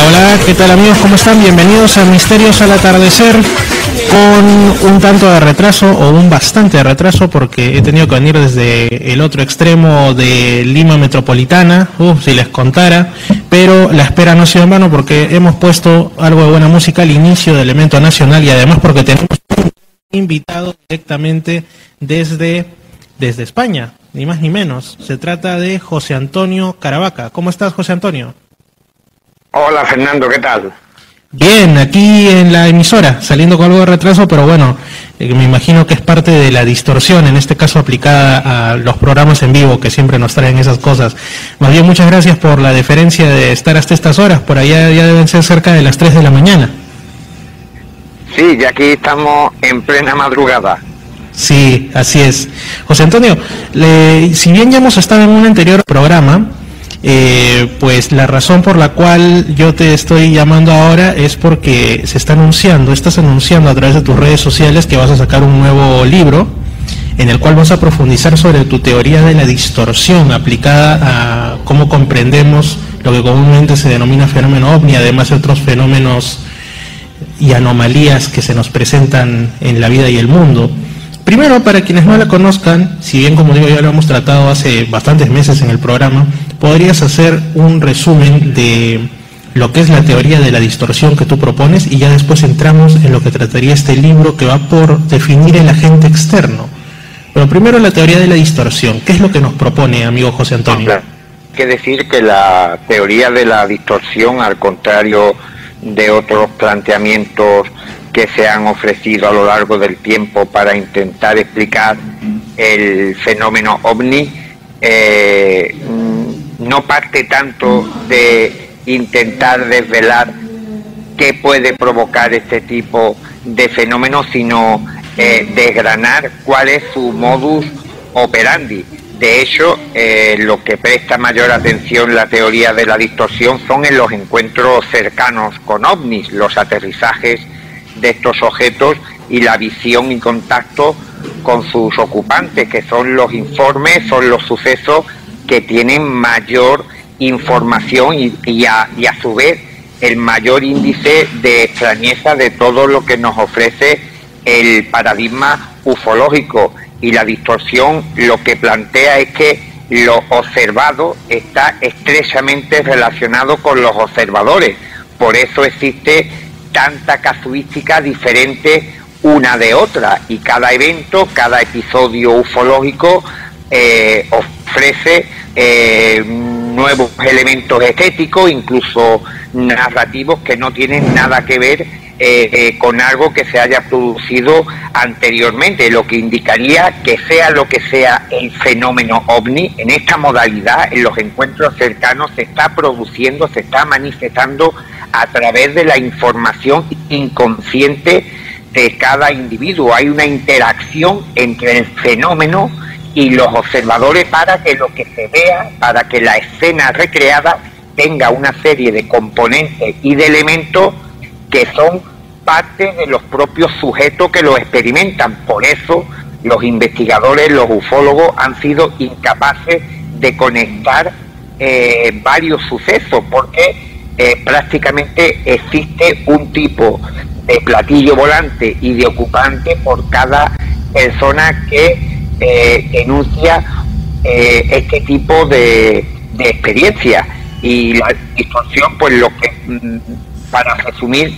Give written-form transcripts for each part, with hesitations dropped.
Hola, ¿qué tal amigos? ¿Cómo están? Bienvenidos a Misterios al Atardecer, con un tanto de retraso, o un bastante de retraso, porque he tenido que venir desde el otro extremo de Lima Metropolitana, si les contara, pero la espera no ha sido en vano porque hemos puesto algo de buena música al inicio de Elemento Nacional y además porque tenemos un invitado directamente desde España, ni más ni menos. Se trata de José Antonio Caravaca. ¿Cómo estás, José Antonio? Hola Fernando, ¿qué tal? Bien, aquí en la emisora, saliendo con algo de retraso, pero bueno, me imagino que es parte de la distorsión, en este caso aplicada a los programas en vivo que siempre nos traen esas cosas. Más bien, muchas gracias por la deferencia de estar hasta estas horas, por allá ya deben ser cerca de las 3 de la mañana. Sí, ya aquí estamos en plena madrugada. Sí, así es. José Antonio, si bien ya hemos estado en un anterior programa, pues la razón por la cual yo te estoy llamando ahora es porque estás anunciando a través de tus redes sociales que vas a sacar un nuevo libro en el cual vas a profundizar sobre tu teoría de la distorsión aplicada a cómo comprendemos lo que comúnmente se denomina fenómeno ovni, además de otros fenómenos y anomalías que se nos presentan en la vida y el mundo. Primero, para quienes no la conozcan, si bien como digo ya lo hemos tratado hace bastantes meses en el programa, ¿podrías hacer un resumen de lo que es la teoría de la distorsión que tú propones? Y ya después entramos en lo que trataría este libro, que va por definir el agente externo. Pero primero la teoría de la distorsión. ¿Qué es lo que nos propone, amigo José Antonio? Hay que decir que la teoría de la distorsión, al contrario de otros planteamientos que se han ofrecido a lo largo del tiempo para intentar explicar el fenómeno ovni, no parte tanto de intentar desvelar qué puede provocar este tipo de fenómenos, sino desgranar cuál es su modus operandi. De hecho, lo que presta mayor atención la teoría de la distorsión son en los encuentros cercanos con ovnis, los aterrizajes de estos objetos y la visión y contacto con sus ocupantes, que son los informes, son los sucesos que tienen mayor información y a su vez el mayor índice de extrañeza de todo lo que nos ofrece el paradigma ufológico. Y la distorsión lo que plantea es que lo observado está estrechamente relacionado con los observadores. Por eso existe tanta casuística diferente una de otra, y cada evento, cada episodio ufológico ofrece nuevos elementos estéticos, incluso narrativos, que no tienen nada que ver con algo que se haya producido anteriormente, lo que indicaría que sea lo que sea el fenómeno ovni, en esta modalidad, en los encuentros cercanos, se está produciendo, se está manifestando a través de la información inconsciente de cada individuo. Hay una interacción entre el fenómeno y los observadores para que lo que se vea, para que la escena recreada tenga una serie de componentes y de elementos que son parte de los propios sujetos que lo experimentan. Por eso los investigadores, los ufólogos, han sido incapaces de conectar varios sucesos, porque prácticamente existe un tipo de platillo volante y de ocupante por cada persona que denuncia este tipo de experiencia. Y la distorsión, pues lo que, para resumir,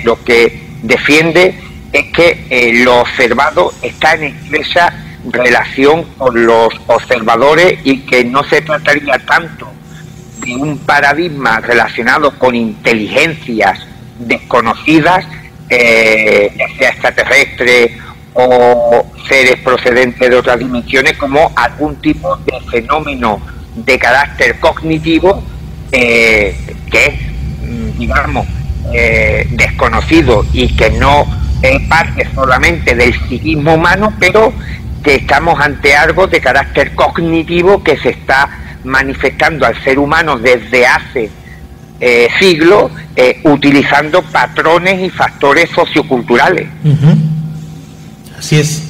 lo que defiende es que lo observado está en estrecha relación con los observadores, y que no se trataría tanto de un paradigma relacionado con inteligencias desconocidas, ya sea extraterrestres o seres procedentes de otras dimensiones, como algún tipo de fenómeno de carácter cognitivo que es, digamos, desconocido y que no es parte solamente del psiquismo humano, pero que estamos ante algo de carácter cognitivo que se está manifestando al ser humano desde hace siglos, utilizando patrones y factores socioculturales. Así es.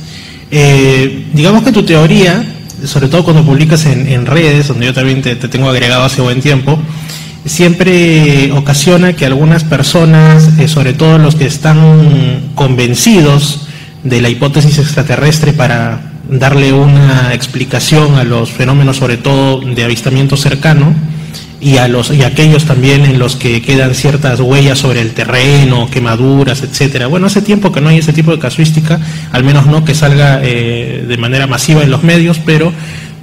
Digamos que tu teoría, sobre todo cuando publicas en redes, donde yo también te tengo agregado hace buen tiempo, siempre ocasiona que algunas personas, sobre todo los que están convencidos de la hipótesis extraterrestre para darle una explicación a los fenómenos, sobre todo de avistamiento cercano, y aquellos también en los que quedan ciertas huellas sobre el terreno, quemaduras, etcétera. Bueno, hace tiempo que no hay ese tipo de casuística, al menos no que salga de manera masiva en los medios, pero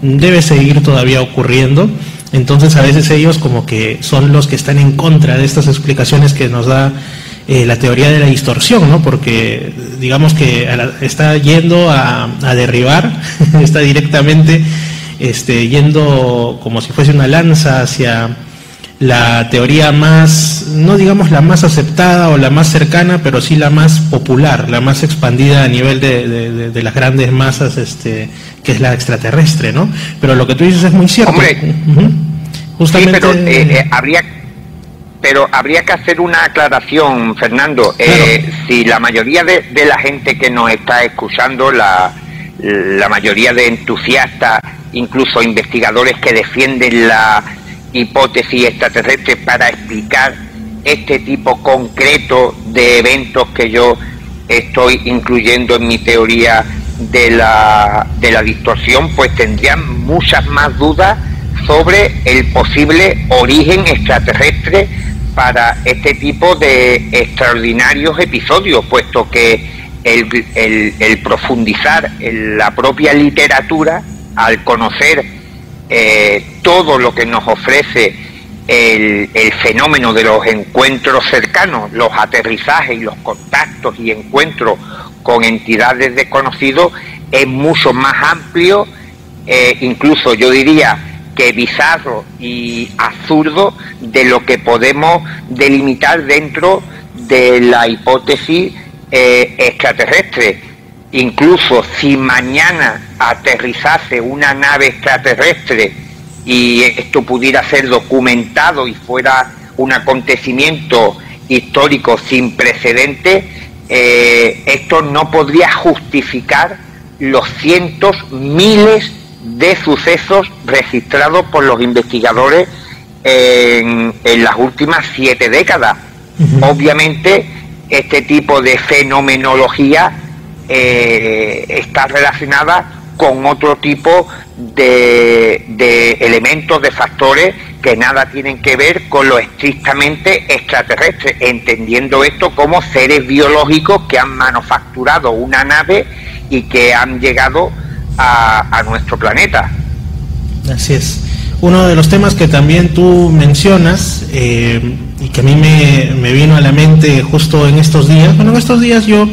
debe seguir todavía ocurriendo. Entonces a veces ellos como que son los que están en contra de estas explicaciones que nos da la teoría de la distorsión, ¿no? Porque digamos que está yendo a derribar, está directamente yendo como si fuese una lanza hacia la teoría más, no digamos la más aceptada o la más cercana, pero sí la más popular, la más expandida a nivel de las grandes masas, que es la extraterrestre, ¿no? Pero lo que tú dices es muy cierto. Hombre, justamente... sí, pero habría que hacer una aclaración, Fernando. Claro. Si la mayoría de la gente que nos está escuchando, la mayoría de entusiastas, incluso investigadores que defienden la hipótesis extraterrestre para explicar este tipo concreto de eventos que yo estoy incluyendo en mi teoría de la distorsión, pues tendrían muchas más dudas sobre el posible origen extraterrestre para este tipo de extraordinarios episodios, puesto que el profundizar en la propia literatura, al conocer todo lo que nos ofrece el fenómeno de los encuentros cercanos, los aterrizajes y los contactos y encuentros con entidades desconocidas, es mucho más amplio, incluso yo diría que bizarro y absurdo, de lo que podemos delimitar dentro de la hipótesis extraterrestre. Incluso si mañana aterrizase una nave extraterrestre y esto pudiera ser documentado y fuera un acontecimiento histórico sin precedentes, esto no podría justificar los cientos, miles de sucesos registrados por los investigadores en las últimas 7 décadas. Obviamente este tipo de fenomenología está relacionada con otro tipo de elementos, de factores que nada tienen que ver con lo estrictamente extraterrestre, entendiendo esto como seres biológicos que han manufacturado una nave y que han llegado a nuestro planeta. Así es. Uno de los temas que también tú mencionas y que a mí me vino a la mente justo en estos días, bueno, en estos días yo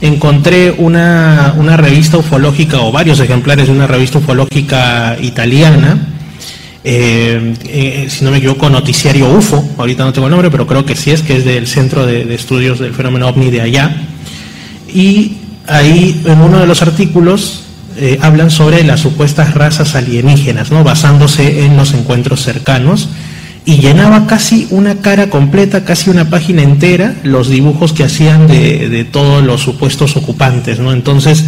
encontré una revista ufológica, o varios ejemplares de una revista ufológica italiana, si no me equivoco, Noticiario UFO, ahorita no tengo el nombre, pero creo que sí que es del Centro de Estudios del Fenómeno OVNI de allá, y ahí en uno de los artículos hablan sobre las supuestas razas alienígenas, ¿no? Basándose en los encuentros cercanos, y llenaba casi una cara completa, casi una página entera, los dibujos que hacían de todos los supuestos ocupantes, ¿no? Entonces,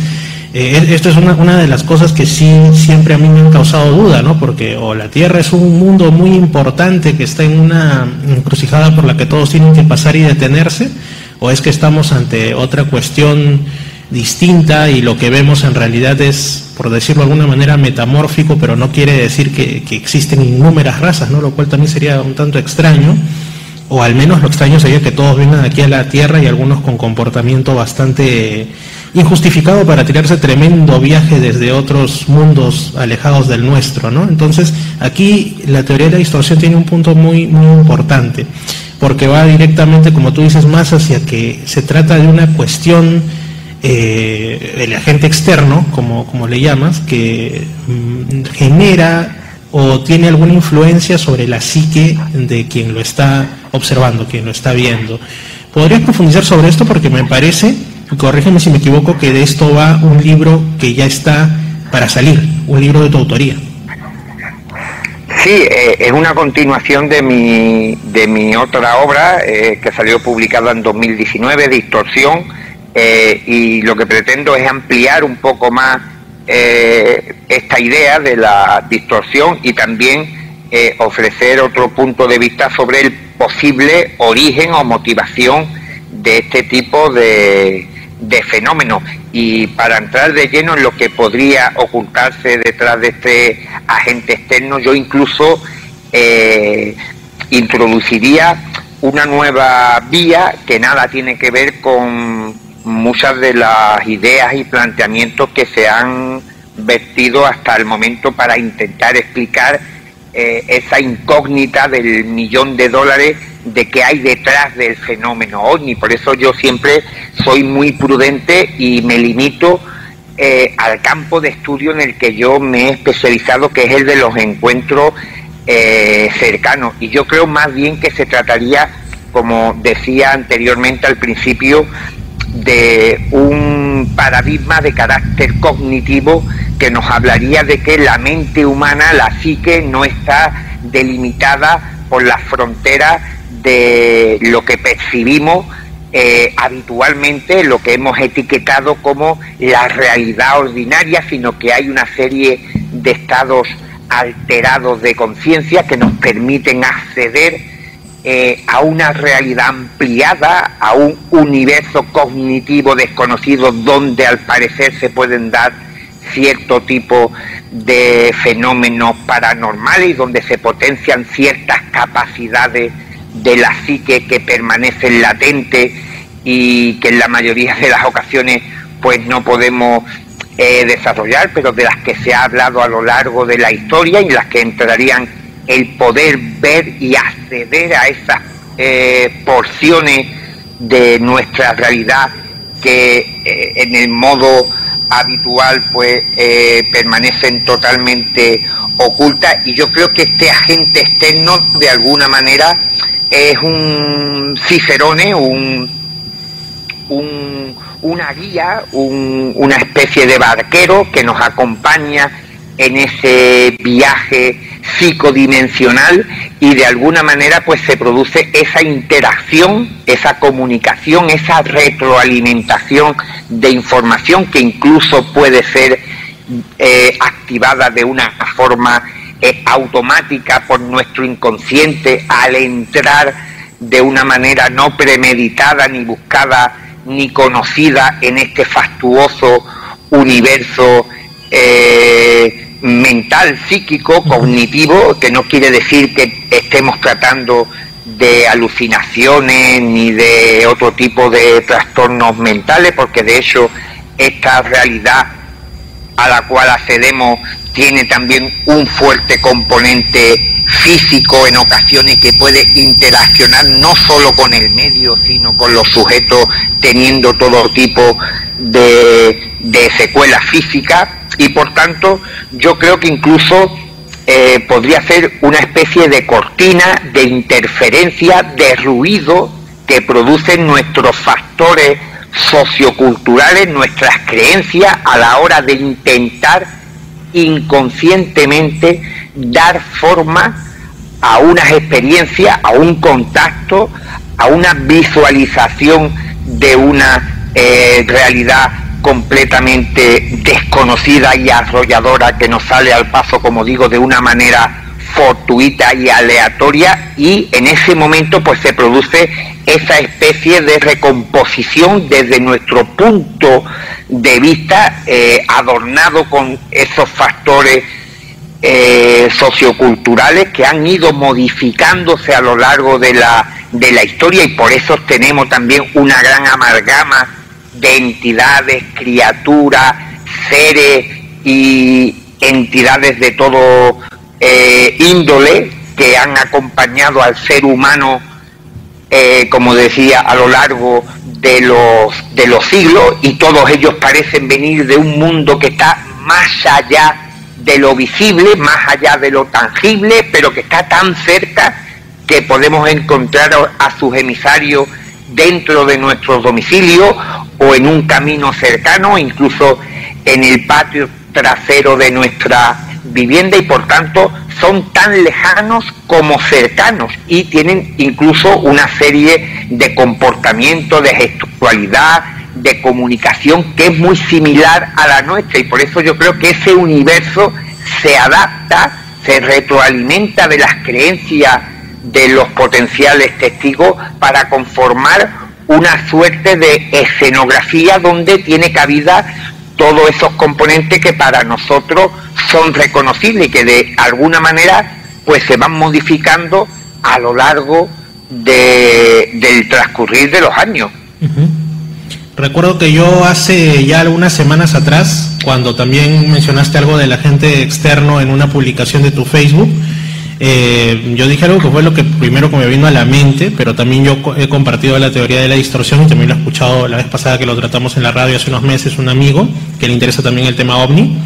esto es una de las cosas que sí siempre a mí me han causado duda, ¿no? Porque la Tierra es un mundo muy importante que está en una encrucijada por la que todos tienen que pasar y detenerse, o es que estamos ante otra cuestión distinta y lo que vemos en realidad es, por decirlo de alguna manera, metamórfico, pero no quiere decir que existen innúmeras razas, ¿no? Lo cual también sería un tanto extraño, o al menos lo extraño sería que todos vengan aquí a la Tierra y algunos con comportamiento bastante injustificado para tirarse tremendo viaje desde otros mundos alejados del nuestro, ¿no? Entonces aquí la teoría de la distorsión tiene un punto muy, muy importante, porque va directamente, como tú dices, más hacia que se trata de una cuestión el agente externo, como le llamas, que genera o tiene alguna influencia sobre la psique de quien lo está observando, quien lo está viendo. ¿Podrías profundizar sobre esto? Porque me parece, corrígeme si me equivoco, que de esto va un libro que ya está para salir, un libro de tu autoría. Sí, es una continuación de mi otra obra que salió publicada en 2019, Distorsión. Y lo que pretendo es ampliar un poco más esta idea de la distorsión y también ofrecer otro punto de vista sobre el posible origen o motivación de este tipo de fenómenos. Y para entrar de lleno en lo que podría ocultarse detrás de este agente externo, yo incluso introduciría una nueva vía que nada tiene que ver con muchas de las ideas y planteamientos que se han vertido hasta el momento para intentar explicar esa incógnita del $1.000.000 de qué hay detrás del fenómeno OVNI. Por eso yo siempre soy muy prudente y me limito al campo de estudio en el que yo me he especializado, que es el de los encuentros cercanos. Y yo creo más bien que se trataría, como decía anteriormente al principio, de un paradigma de carácter cognitivo que nos hablaría de que la mente humana, la psique, no está delimitada por las fronteras de lo que percibimos habitualmente, lo que hemos etiquetado como la realidad ordinaria, sino que hay una serie de estados alterados de conciencia que nos permiten acceder a una realidad ampliada, a un universo cognitivo desconocido donde al parecer se pueden dar cierto tipo de fenómenos paranormales y donde se potencian ciertas capacidades de la psique que permanecen latentes y que en la mayoría de las ocasiones pues no podemos desarrollar, pero de las que se ha hablado a lo largo de la historia, y en las que entrarían el poder ver y acceder a esas porciones de nuestra realidad que en el modo habitual pues permanecen totalmente ocultas. Y yo creo que este agente externo de alguna manera es un cicerone, una guía, una especie de barquero que nos acompaña en ese viaje psicodimensional, y de alguna manera pues se produce esa interacción, esa comunicación, esa retroalimentación de información que incluso puede ser activada de una forma automática por nuestro inconsciente al entrar de una manera no premeditada, ni buscada, ni conocida en este fastuoso universo mental, psíquico, cognitivo, que no quiere decir que estemos tratando de alucinaciones ni de otro tipo de trastornos mentales, porque de hecho esta realidad a la cual accedemos tiene también un fuerte componente físico en ocasiones, que puede interaccionar no solo con el medio, sino con los sujetos, teniendo todo tipo de secuelas físicas. Y por tanto yo creo que incluso podría ser una especie de cortina de interferencia, de ruido que producen nuestros factores socioculturales, nuestras creencias, a la hora de intentar inconscientemente dar forma a unas experiencias, a un contacto, a una visualización de una realidad completamente desconocida y arrolladora, que nos sale al paso, como digo, de una manera fortuita y aleatoria, y en ese momento pues se produce esa especie de recomposición desde nuestro punto de vista, adornado con esos factores socioculturales que han ido modificándose a lo largo de la historia, y por eso tenemos también una gran amalgama de entidades, criaturas, seres y entidades de todo índole que han acompañado al ser humano, como decía, a lo largo de los siglos, y todos ellos parecen venir de un mundo que está más allá de lo visible, más allá de lo tangible, pero que está tan cerca que podemos encontrar a sus emisarios dentro de nuestros domicilios o en un camino cercano, incluso en el patio trasero de nuestra vivienda, y por tanto son tan lejanos como cercanos, y tienen incluso una serie de comportamientos, de gestualidad, de comunicación que es muy similar a la nuestra, y por eso yo creo que ese universo se adapta se retroalimenta de las creencias de los potenciales testigos para conformar una suerte de escenografía donde tiene cabida todos esos componentes que para nosotros son reconocibles y que de alguna manera pues se van modificando a lo largo del transcurrir de los años. Uh-huh. Recuerdo que yo hace ya algunas semanas atrás, cuando también mencionaste algo del agente externo en una publicación de tu Facebook, yo dije algo que fue lo que primero que me vino a la mente, pero también yo he compartido la teoría de la distorsión y también lo he escuchado la vez pasada que lo tratamos en la radio hace unos meses, un amigo que le interesa también el tema OVNI,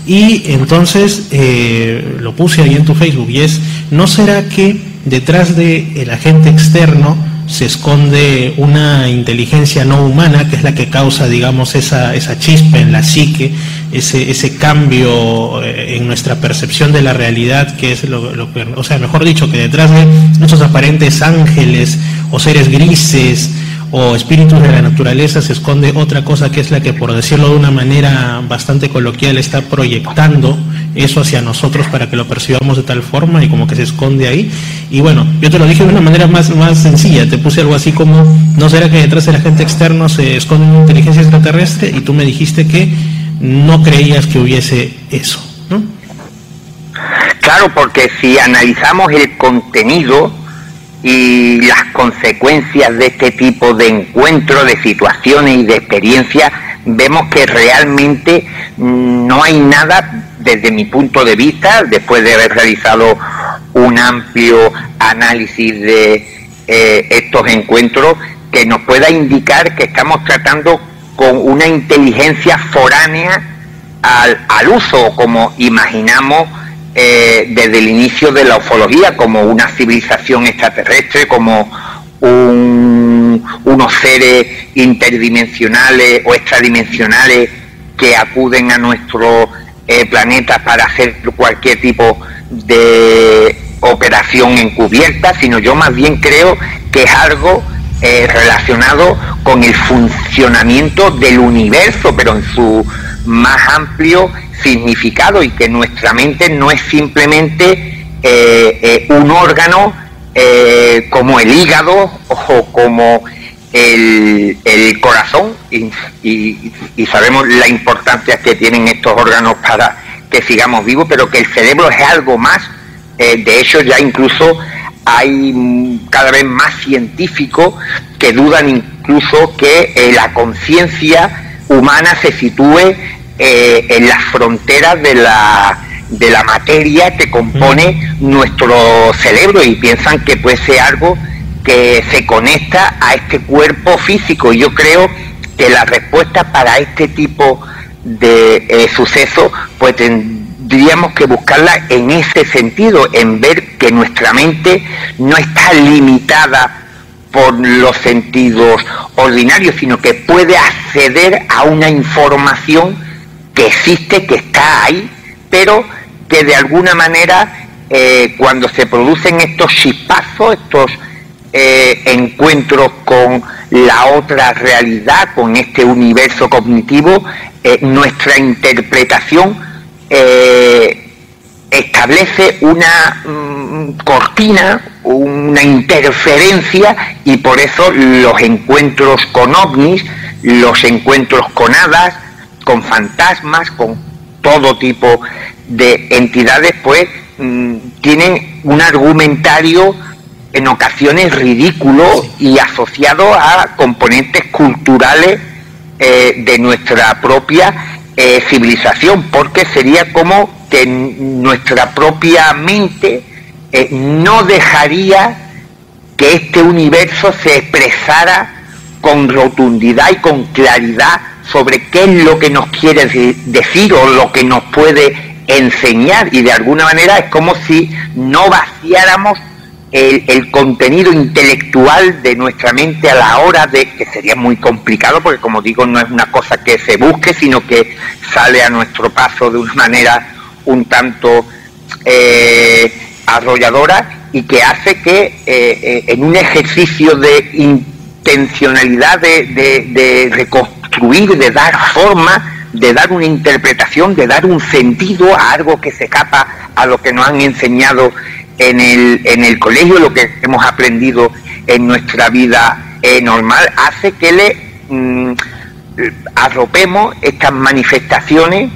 y entonces lo puse ahí en tu Facebook, y es, ¿no será que detrás del agente externo se esconde una inteligencia no humana que es la que causa, digamos, esa chispa en la psique, ese cambio en nuestra percepción de la realidad, que es lo que, o sea, mejor dicho, que detrás de esos aparentes ángeles o seres grises o espíritus de la naturaleza se esconde otra cosa que es la que, por decirlo de una manera bastante coloquial, está proyectando eso hacia nosotros para que lo percibamos de tal forma y como que se esconde ahí? Y bueno, yo te lo dije de una manera más sencilla, te puse algo así como, ¿no será que detrás del agente externo se esconde una inteligencia extraterrestre? Y tú me dijiste que no creías que hubiese eso, ¿no? Claro, porque si analizamos el contenido y las consecuencias de este tipo de encuentros, de situaciones y de experiencias, vemos que realmente no hay nada, desde mi punto de vista, después de haber realizado un amplio análisis de estos encuentros, que nos pueda indicar que estamos tratando con una inteligencia foránea al uso, como imaginamos desde el inicio de la ufología, como una civilización extraterrestre, como unos seres interdimensionales o extradimensionales que acuden a nuestro planeta para hacer cualquier tipo de operación encubierta, sino yo más bien creo que es algo relacionado con el funcionamiento del universo, pero en su más amplio significado, y que nuestra mente no es simplemente un órgano como el hígado o como el corazón, y sabemos la importancia que tienen estos órganos para que sigamos vivos, pero que el cerebro es algo más. De hecho, ya incluso hay cada vez más científicos que dudan incluso que la conciencia humana se sitúe en las fronteras de la materia que compone nuestro cerebro, y piensan que puede ser algo que se conecta a este cuerpo físico. Y yo creo que la respuesta para este tipo de sucesos pues tendríamos que buscarla en ese sentido, en ver que nuestra mente no está limitada por los sentidos ordinarios, sino que puede acceder a una información que existe, que está ahí, pero que de alguna manera cuando se producen estos chispazos, estos encuentros con la otra realidad, con este universo cognitivo, nuestra interpretación establece una cortina, una interferencia, y por eso los encuentros con ovnis, los encuentros con hadas, con fantasmas, con todo tipo de entidades, pues tienen un argumentario en ocasiones ridículo y asociado a componentes culturales de nuestra propia civilización, porque sería como que nuestra propia mente no dejaría que este universo se expresara con rotundidad y con claridad sobre qué es lo que nos quiere decir o lo que nos puede enseñar, y de alguna manera es como si no vaciáramos el contenido intelectual de nuestra mente a la hora de, que sería muy complicado porque, como digo, no es una cosa que se busque, sino que sale a nuestro paso de una manera un tanto arrolladora, y que hace que en un ejercicio de intencionalidad de reconstruir, de dar forma, de dar una interpretación, de dar un sentido a algo que se escapa a lo que nos han enseñado en el colegio, lo que hemos aprendido en nuestra vida normal, hace que le arropemos estas manifestaciones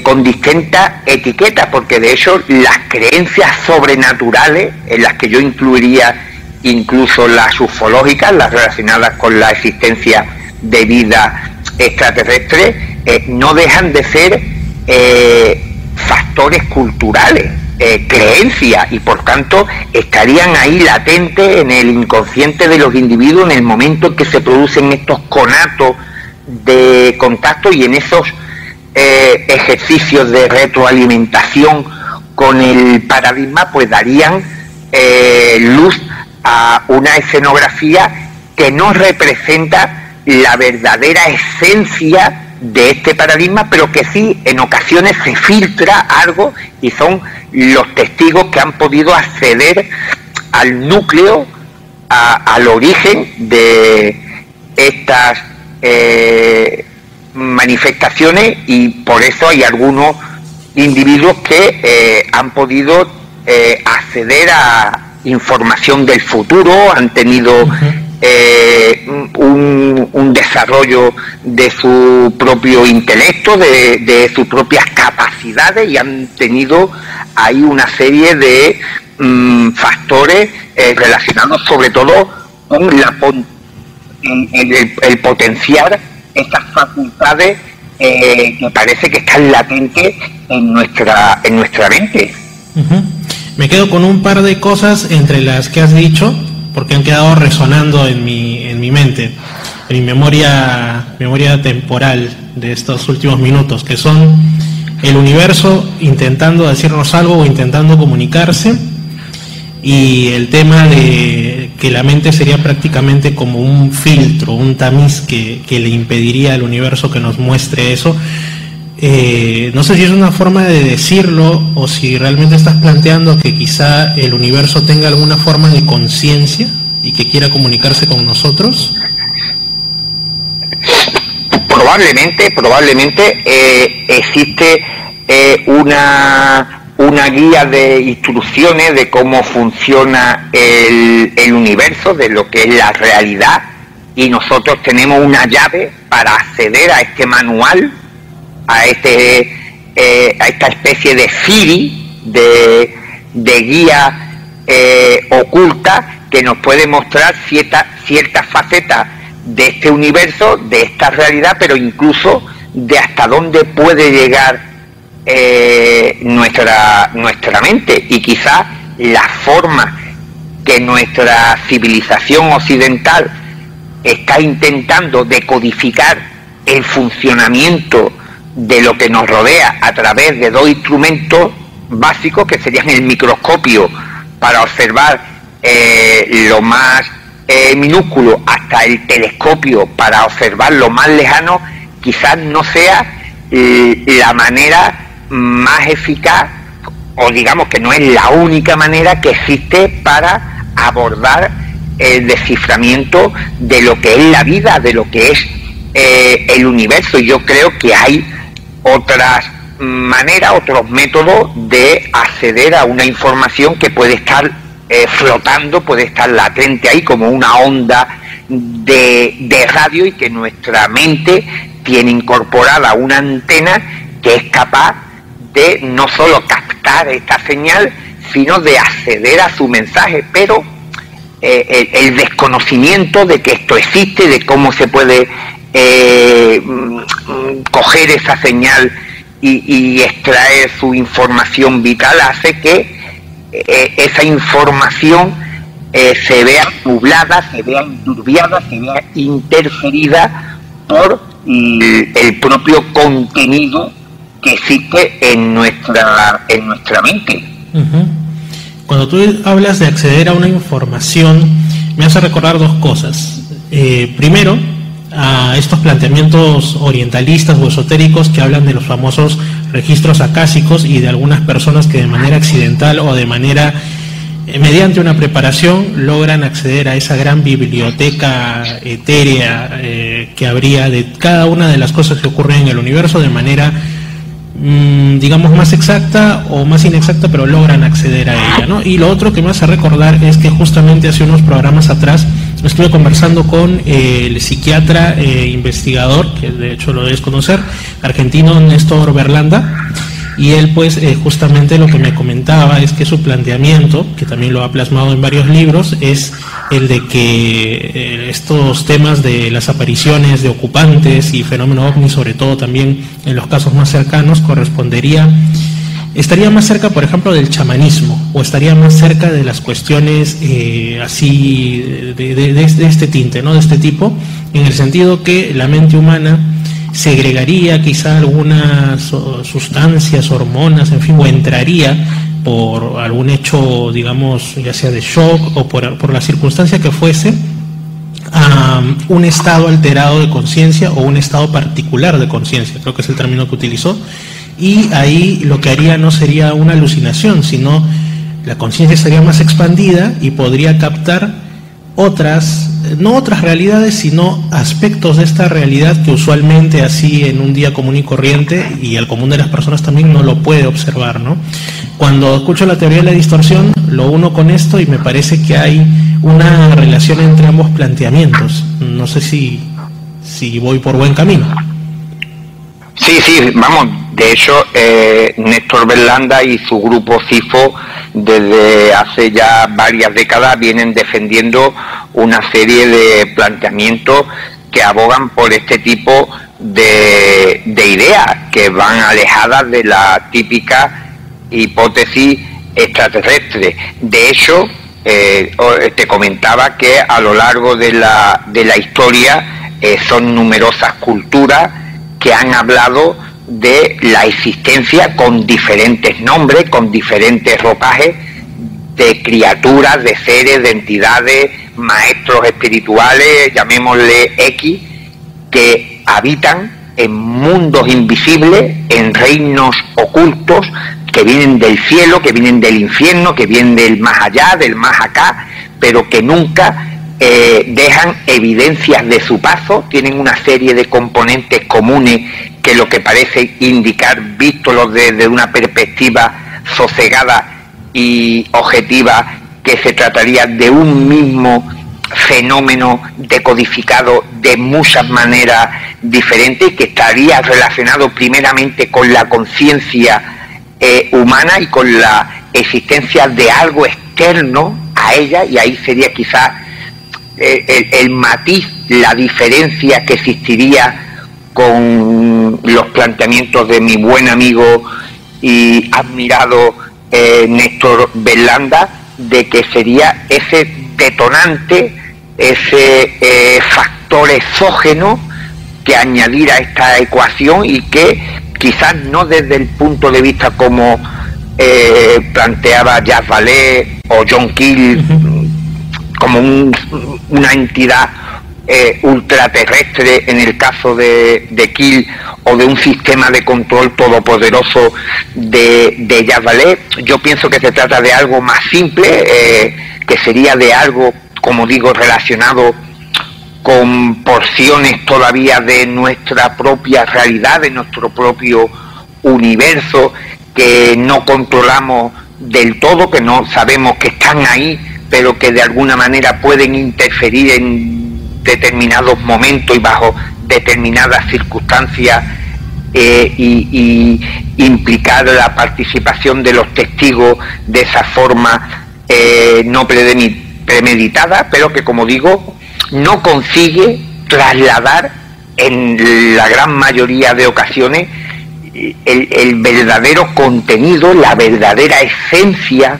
con distintas etiquetas, porque de hecho las creencias sobrenaturales, en las que yo incluiría incluso las ufológicas, las relacionadas con la existencia de vida extraterrestre, no dejan de ser factores culturales, creencias, y por tanto estarían ahí latentes en el inconsciente de los individuos en el momento en que se producen estos conatos de contacto, y en esos ejercicios de retroalimentación con el paradigma pues darían luz a una escenografía que no representa la verdadera esencia de este paradigma, pero que sí en ocasiones se filtra algo, y son los testigos que han podido acceder al núcleo, al origen de estas manifestaciones, y por eso hay algunos individuos que han podido acceder a información del futuro, han tenido un desarrollo de su propio intelecto, de sus propias capacidades, y han tenido ahí una serie de factores relacionados sobre todo con el potenciar estas facultades que parece que están latentes en nuestra mente. Me quedo con un par de cosas entre las que has dicho, porque han quedado resonando en mi mente, en mi memoria temporal de estos últimos minutos, que son el universo intentando decirnos algo o intentando comunicarse, y el tema de que la mente sería prácticamente como un filtro, un tamiz que le impediría al universo que nos muestre eso. No sé si es una forma de decirlo o si realmente estás planteando que quizá el universo tenga alguna forma de conciencia y que quiera comunicarse con nosotros. Probablemente existe una guía de instrucciones de cómo funciona el universo, de lo que es la realidad, y nosotros tenemos una llave para acceder a este manual, a esta especie de Siri, de guía oculta, que nos puede mostrar ciertas facetas de este universo, de esta realidad, pero incluso de hasta dónde puede llegar nuestra mente, y quizás la forma que nuestra civilización occidental está intentando decodificar el funcionamiento de lo que nos rodea a través de dos instrumentos básicos, que serían el microscopio para observar lo más minúsculo, hasta el telescopio para observar lo más lejano, quizás no sea la manera más eficaz, o digamos que no es la única manera que existe para abordar el desciframiento de lo que es la vida, de lo que es el universo. Y yo creo que hay otras maneras, otros métodos de acceder a una información que puede estar flotando, puede estar latente ahí como una onda de radio, y que nuestra mente tiene incorporada una antena que es capaz de no solo captar esta señal, sino de acceder a su mensaje. Pero el desconocimiento de que esto existe, de cómo se puede coger esa señal y extraer su información vital, hace que esa información se vea nublada, se vea enturbiada, se vea interferida por el propio contenido que existe en nuestra mente. Cuando tú hablas de acceder a una información, me hace recordar dos cosas. Primero, a estos planteamientos orientalistas o esotéricos que hablan de los famosos registros acásicos, y de algunas personas que de manera accidental o de manera mediante una preparación logran acceder a esa gran biblioteca etérea que habría de cada una de las cosas que ocurren en el universo, de manera digamos, más exacta o más inexacta, pero logran acceder a ella, ¿no? Y lo otro que me hace recordar es que justamente hace unos programas atrás estuve conversando con el psiquiatra investigador, que de hecho lo debes conocer, argentino, Néstor Berlanda, y él pues justamente lo que me comentaba es que su planteamiento, que también lo ha plasmado en varios libros, es el de que estos temas de las apariciones de ocupantes y fenómeno ovni, sobre todo también en los casos más cercanos, estaría más cerca, por ejemplo, del chamanismo, o estaría más cerca de las cuestiones así de este tinte, ¿no? De este tipo, en el sentido que la mente humana segregaría quizá algunas sustancias, hormonas, en fin, o entraría por algún hecho, digamos, ya sea de shock o por la circunstancia que fuese, a un estado alterado de conciencia o un estado particular de conciencia, creo que es el término que utilizó, y ahí lo que haría no sería una alucinación, sino la conciencia estaría más expandida y podría captar no otras realidades, sino aspectos de esta realidad que usualmente así en un día común y corriente, y el común de las personas también no lo puede observar, ¿no? Cuando escucho la teoría de la distorsión, lo uno con esto y me parece que hay una relación entre ambos planteamientos. No sé si voy por buen camino. Sí, vamos, de hecho, Néstor Berlanda y su grupo CIFO desde hace ya varias décadas vienen defendiendo una serie de planteamientos que abogan por este tipo de ideas que van alejadas de la típica hipótesis extraterrestre. De hecho, te comentaba que a lo largo de la historia son numerosas culturas que han hablado de la existencia con diferentes nombres, con diferentes ropajes, de criaturas, de seres, de entidades, maestros espirituales, llamémosle X, que habitan en mundos invisibles, en reinos ocultos, que vienen del cielo, que vienen del infierno, que vienen del más allá, del más acá, pero que nunca dejan evidencias de su paso, tienen una serie de componentes comunes que lo que parece indicar, vístolo desde una perspectiva sosegada y objetiva, que se trataría de un mismo fenómeno decodificado de muchas maneras diferentes, que estaría relacionado primeramente con la conciencia humana y con la existencia de algo externo a ella, y ahí sería quizás el matiz, la diferencia que existiría con los planteamientos de mi buen amigo y admirado Néstor Berlanda, de que sería ese detonante, ese factor exógeno que añadir a esta ecuación, y que quizás no desde el punto de vista como planteaba Jacques Vallée o John Keel, como una entidad ultraterrestre en el caso de Keel, o de un sistema de control todopoderoso de Jacques Vallée. Yo pienso que se trata de algo más simple, que sería de algo, como digo, relacionado con porciones todavía de nuestra propia realidad, de nuestro propio universo, que no controlamos del todo, que no sabemos que están ahí, pero que de alguna manera pueden interferir en determinados momentos y bajo determinadas circunstancias, y implicar la participación de los testigos de esa forma no premeditada, pero que, como digo, no consigue trasladar en la gran mayoría de ocasiones el verdadero contenido, la verdadera esencia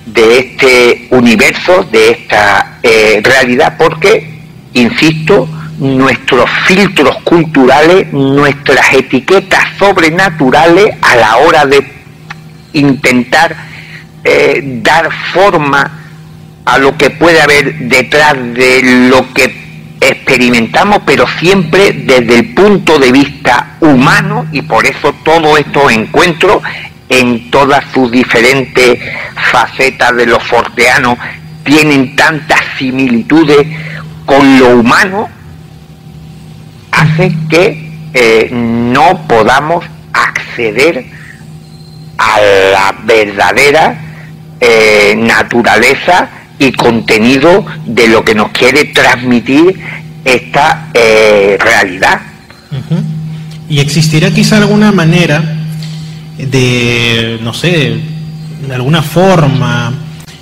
de este universo, de esta realidad, porque, insisto, nuestros filtros culturales, nuestras etiquetas sobrenaturales a la hora de intentar dar forma a lo que puede haber detrás de lo que experimentamos, pero siempre desde el punto de vista humano, y por eso todos estos encuentros en todas sus diferentes facetas de lo forteano tienen tantas similitudes con lo humano, hace que no podamos acceder a la verdadera naturaleza y contenido de lo que nos quiere transmitir esta realidad. Uh-huh. ¿Y existirá quizá alguna manera de, no sé, de alguna forma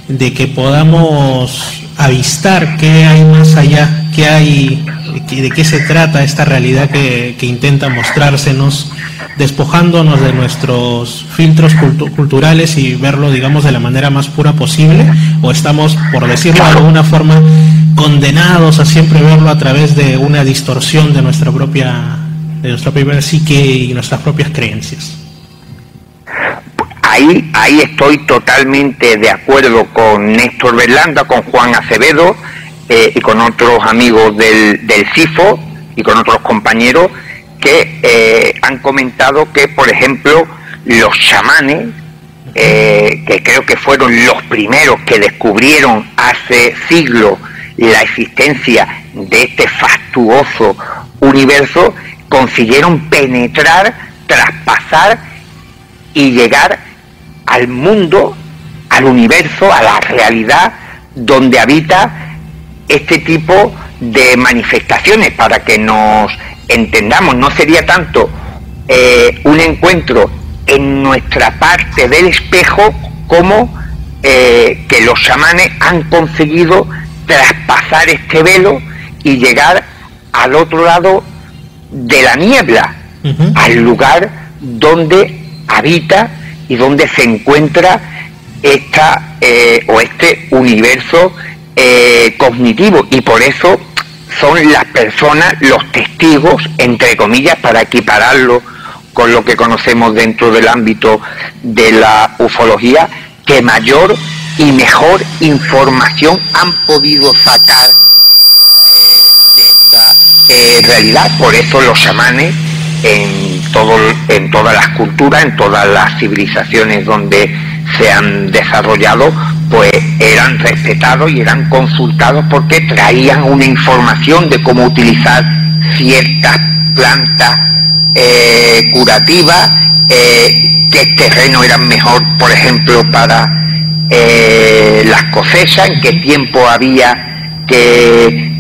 de que podamos avistar qué hay más allá, qué hay, de qué se trata esta realidad que intenta mostrársenos, despojándonos de nuestros filtros culturales y verlo, digamos, de la manera más pura posible? ¿O estamos, por decirlo de alguna forma, condenados a siempre verlo a través de una distorsión de nuestra propia psique y nuestras propias creencias? Ahí estoy totalmente de acuerdo con Néstor Berlanda, con Juan Acevedo y con otros amigos del CIFO y con otros compañeros que han comentado que, por ejemplo, los chamanes, que creo que fueron los primeros que descubrieron hace siglos la existencia de este fastuoso universo, consiguieron penetrar, traspasar y llegar al mundo, al universo, a la realidad donde habita este tipo de manifestaciones. Para que nos entendamos, no sería tanto un encuentro en nuestra parte del espejo como que los chamanes han conseguido traspasar este velo y llegar al otro lado de la niebla, uh-huh, al lugar donde habita y donde se encuentra este universo cognitivo, y por eso son las personas, los testigos, entre comillas, para equipararlo con lo que conocemos dentro del ámbito de la ufología, que mayor y mejor información han podido sacar de esta realidad. Por eso los chamanes en todas las culturas, en todas las civilizaciones donde se han desarrollado, pues eran respetados y eran consultados porque traían una información de cómo utilizar ciertas plantas curativas, qué terreno era mejor, por ejemplo, para las cosechas, en qué tiempo había que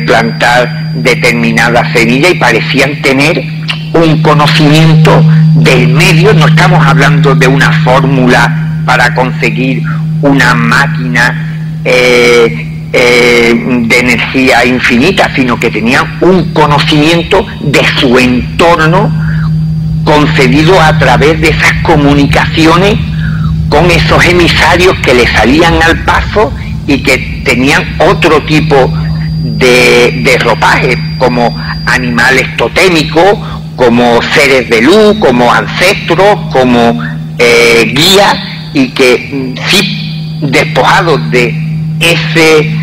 plantar determinada semilla, y parecían tener un conocimiento del medio. No estamos hablando de una fórmula para conseguir una máquina de energía infinita, sino que tenían un conocimiento de su entorno concedido a través de esas comunicaciones con esos emisarios que le salían al paso y que tenían otro tipo de ropaje, como animales totémicos, como seres de luz, como ancestros, como guías, y que sí, despojados de ese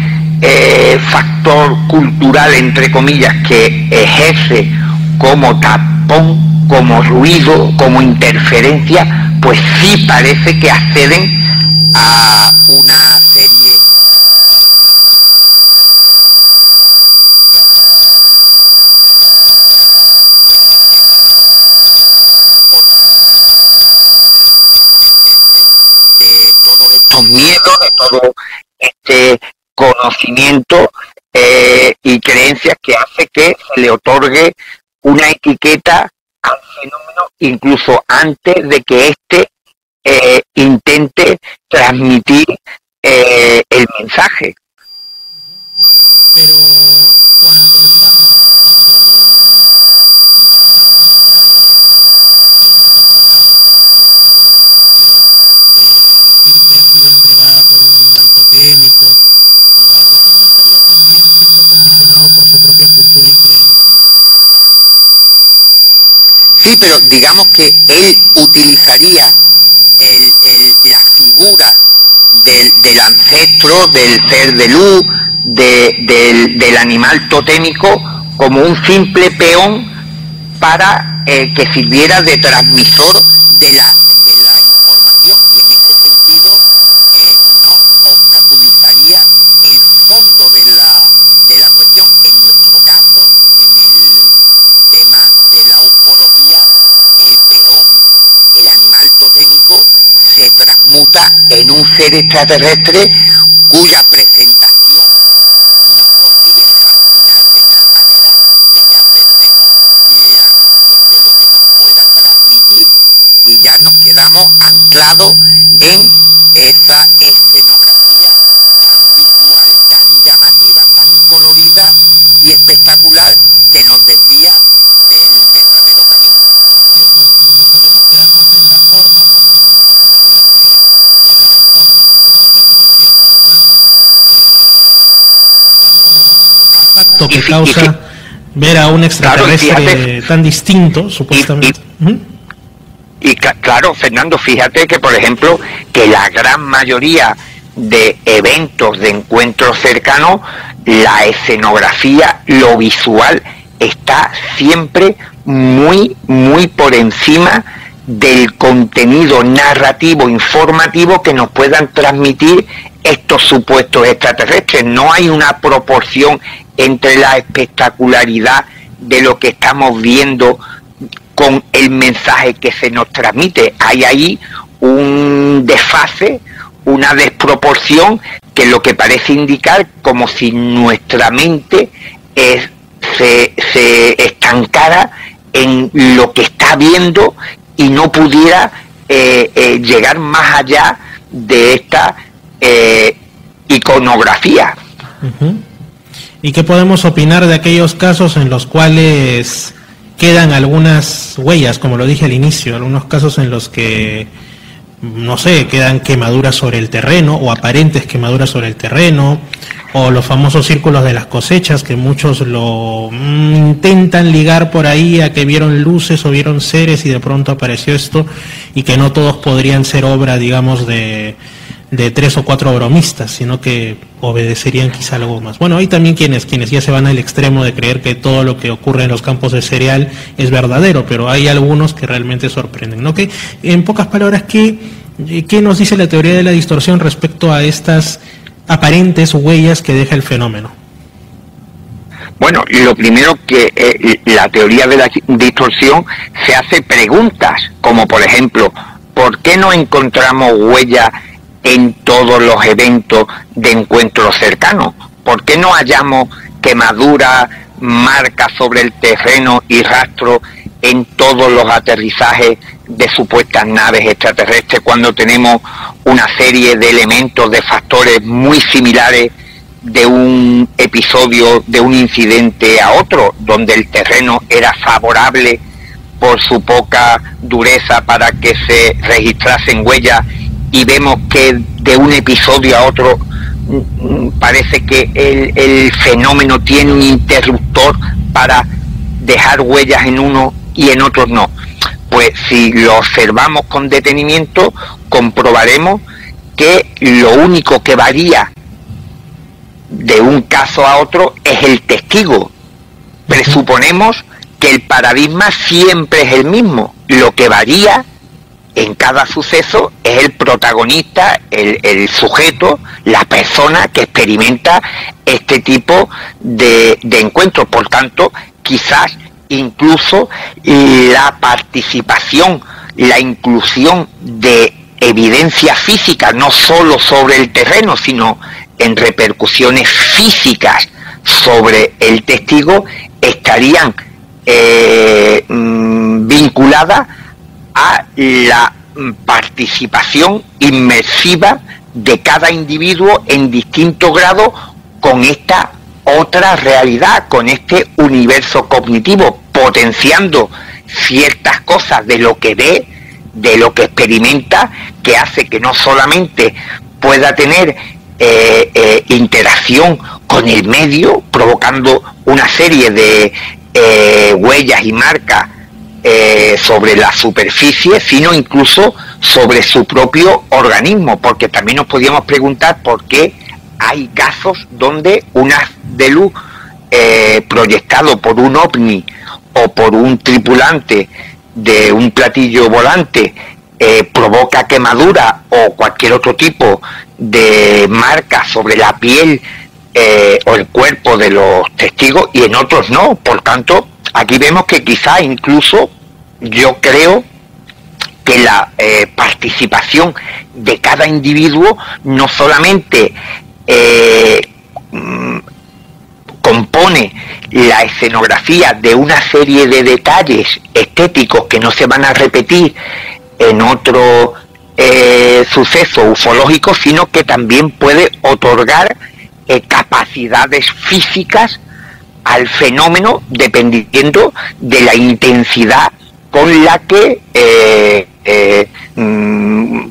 factor cultural, entre comillas, que ejerce como tapón, como ruido, como interferencia, pues sí parece que acceden a una serie de todos estos miedos, de todo este conocimiento y creencias, que hace que se le otorgue una etiqueta al fenómeno incluso antes de que éste intente transmitir el mensaje. Pero cuando, digamos, cuando un chamán nos trae información del otro lado, por así decirlo, en el sentido de decir que ha sido entregada por un animal totémico o algo así, ¿no estaría también siendo condicionado por su propia cultura y creencia? Sí, pero digamos que él utilizaría la figura del ancestro, del ser de luz, del animal totémico, como un simple peón para que sirviera de transmisor de la información, y en ese sentido no obstaculizaría el fondo de la cuestión. En nuestro caso, en el tema de la ufología, el peón muta en un ser extraterrestre cuya presentación nos consigue fascinar de tal manera que ya perdemos la noción de lo que nos pueda transmitir y ya nos quedamos anclados en esa escenografía tan visual, tan llamativa, tan colorida y espectacular que nos desvía del verdadero camino. Sí, nos solemos quedar más en la forma por su espectacularidad que ver el fondo. Eso es cierto, es más, digamos, el impacto que causa ver a un extraterrestre tan distinto, supuestamente. Claro, Fernando, fíjate que, por ejemplo, que la gran mayoría de eventos de encuentros cercanos, la escenografía, lo visual, está siempre muy, muy por encima del contenido narrativo, informativo que nos puedan transmitir estos supuestos extraterrestres. No hay una proporción entre la espectacularidad de lo que estamos viendo con el mensaje que se nos transmite. Hay ahí un desfase, una desproporción, que lo que parece indicar como si nuestra mente se estancara en lo que está viendo y no pudiera llegar más allá de esta iconografía. ¿Y qué podemos opinar de aquellos casos en los cuales quedan algunas huellas, como lo dije al inicio, algunos casos en los que, no sé, quedan quemaduras sobre el terreno o aparentes quemaduras sobre el terreno, o los famosos círculos de las cosechas, que muchos lo intentan ligar por ahí a que vieron luces o vieron seres y de pronto apareció esto, y que no todos podrían ser obra, digamos, de 3 o 4 bromistas, sino que obedecerían quizá algo más. Bueno, hay también quienes ya se van al extremo de creer que todo lo que ocurre en los campos de cereal es verdadero, pero hay algunos que realmente sorprenden, ¿no? Que, en pocas palabras, ¿qué nos dice la teoría de la distorsión respecto a estas aparentes huellas que deja el fenómeno? Bueno, lo primero que la teoría de la distorsión se hace preguntas, como por ejemplo, ¿por qué no encontramos huellas en todos los eventos de encuentros cercanos? ¿Por qué no hallamos quemaduras, marcas sobre el terreno y rastros en todos los aterrizajes de supuestas naves extraterrestres, cuando tenemos una serie de elementos, de factores muy similares de un episodio, de un incidente a otro, donde el terreno era favorable por su poca dureza para que se registrasen huellas, y vemos que de un episodio a otro parece que el fenómeno tiene un interruptor para dejar huellas en uno y en otros no? Pues si lo observamos con detenimiento, comprobaremos que lo único que varía de un caso a otro es el testigo. Presuponemos que el paradigma siempre es el mismo. Lo que varía en cada suceso es el protagonista, el sujeto, la persona que experimenta este tipo de encuentros. Por tanto, quizás incluso la participación, la inclusión de evidencia física, no solo sobre el terreno, sino en repercusiones físicas sobre el testigo, estarían vinculadas a la participación inmersiva de cada individuo en distinto grado con esta otra realidad, con este universo cognitivo, potenciando ciertas cosas de lo que ve, de lo que experimenta, que hace que no solamente pueda tener interacción con el medio, provocando una serie de huellas y marcas sobre la superficie, sino incluso sobre su propio organismo, porque también nos podíamos preguntar por qué hay casos donde un haz de luz proyectado por un ovni o por un tripulante de un platillo volante provoca quemadura o cualquier otro tipo de marca sobre la piel o el cuerpo de los testigos, y en otros no. Por tanto, aquí vemos que quizá incluso, yo creo que la participación de cada individuo no solamente compone la escenografía de una serie de detalles estéticos que no se van a repetir en otro suceso ufológico, sino que también puede otorgar capacidades físicas al fenómeno dependiendo de la intensidad con la que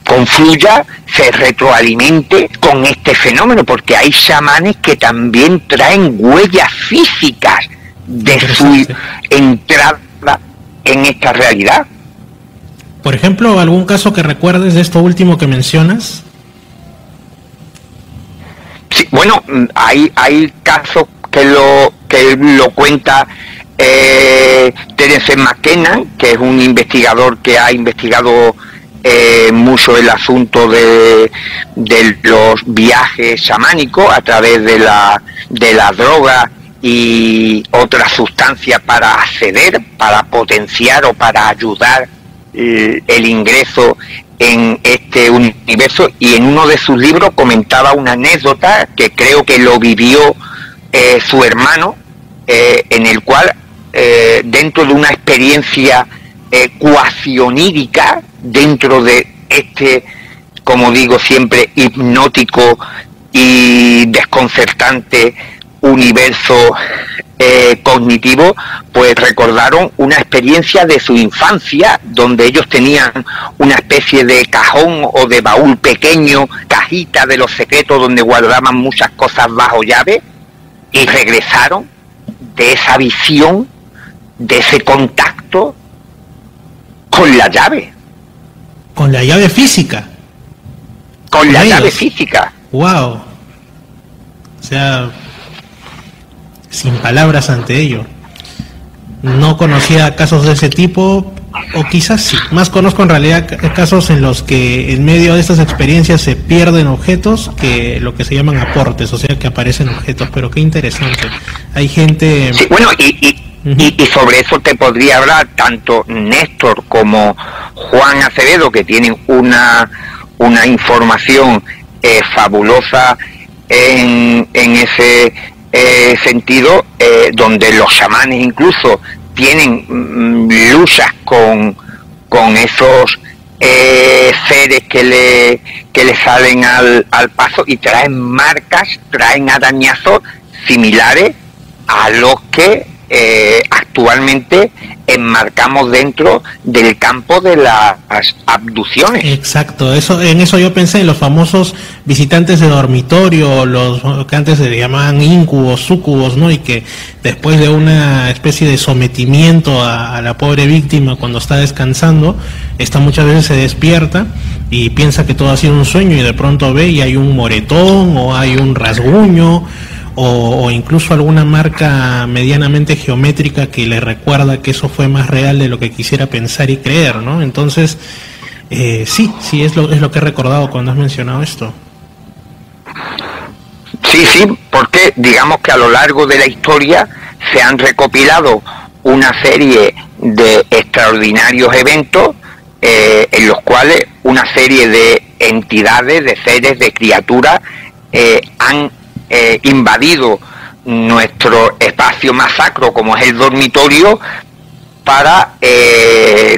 confluya, se retroalimente con este fenómeno, porque hay chamanes que también traen huellas físicas de su entrada en esta realidad. Por ejemplo, ¿algún caso que recuerdes de esto último que mencionas? Sí, bueno, hay casos que lo cuenta Terence McKenna, que es un investigador que ha investigado mucho el asunto de los viajes chamánicos a través de la droga y otras sustancias para acceder, para potenciar o para ayudar el ingreso en este universo, y en uno de sus libros comentaba una anécdota que creo que lo vivió su hermano, en el cual dentro de una experiencia cuasionírica, dentro de este, como digo siempre, hipnótico y desconcertante universo cognitivo, pues recordaron una experiencia de su infancia donde ellos tenían una especie de cajón o de baúl pequeño, cajita de los secretos donde guardaban muchas cosas bajo llave, y regresaron de esa visión, de ese contacto con la llave. Con la llave física. Con la llave física. Wow. O sea, sin palabras ante ello. No conocía casos de ese tipo, o quizás sí. Más conozco en realidad casos en los que en medio de estas experiencias se pierden objetos, que lo que se llaman aportes, o sea que aparecen objetos. Pero qué interesante. Hay gente... Sí, bueno, y sobre eso te podría hablar tanto Néstor como Juan Acevedo, que tienen una información fabulosa en ese sentido, donde los chamanes incluso tienen luchas con esos seres que le salen al paso, y traen marcas, traen arañazos similares a los que actualmente enmarcamos dentro del campo de las abducciones. Exacto, en eso yo pensé, en los famosos visitantes de dormitorio, los que antes se llamaban incubos, súcubos, ¿no? Y que después de una especie de sometimiento a la pobre víctima cuando está descansando, esta muchas veces se despierta y piensa que todo ha sido un sueño, y de pronto ve y hay un moretón o hay un rasguño, o incluso alguna marca medianamente geométrica que le recuerda que eso fue más real de lo que quisiera pensar y creer, ¿no? Entonces, sí, es lo que he recordado cuando has mencionado esto. Sí, porque digamos que a lo largo de la historia se han recopilado una serie de extraordinarios eventos en los cuales una serie de entidades, de seres, de criaturas han invadido nuestro espacio más sacro, como es el dormitorio, para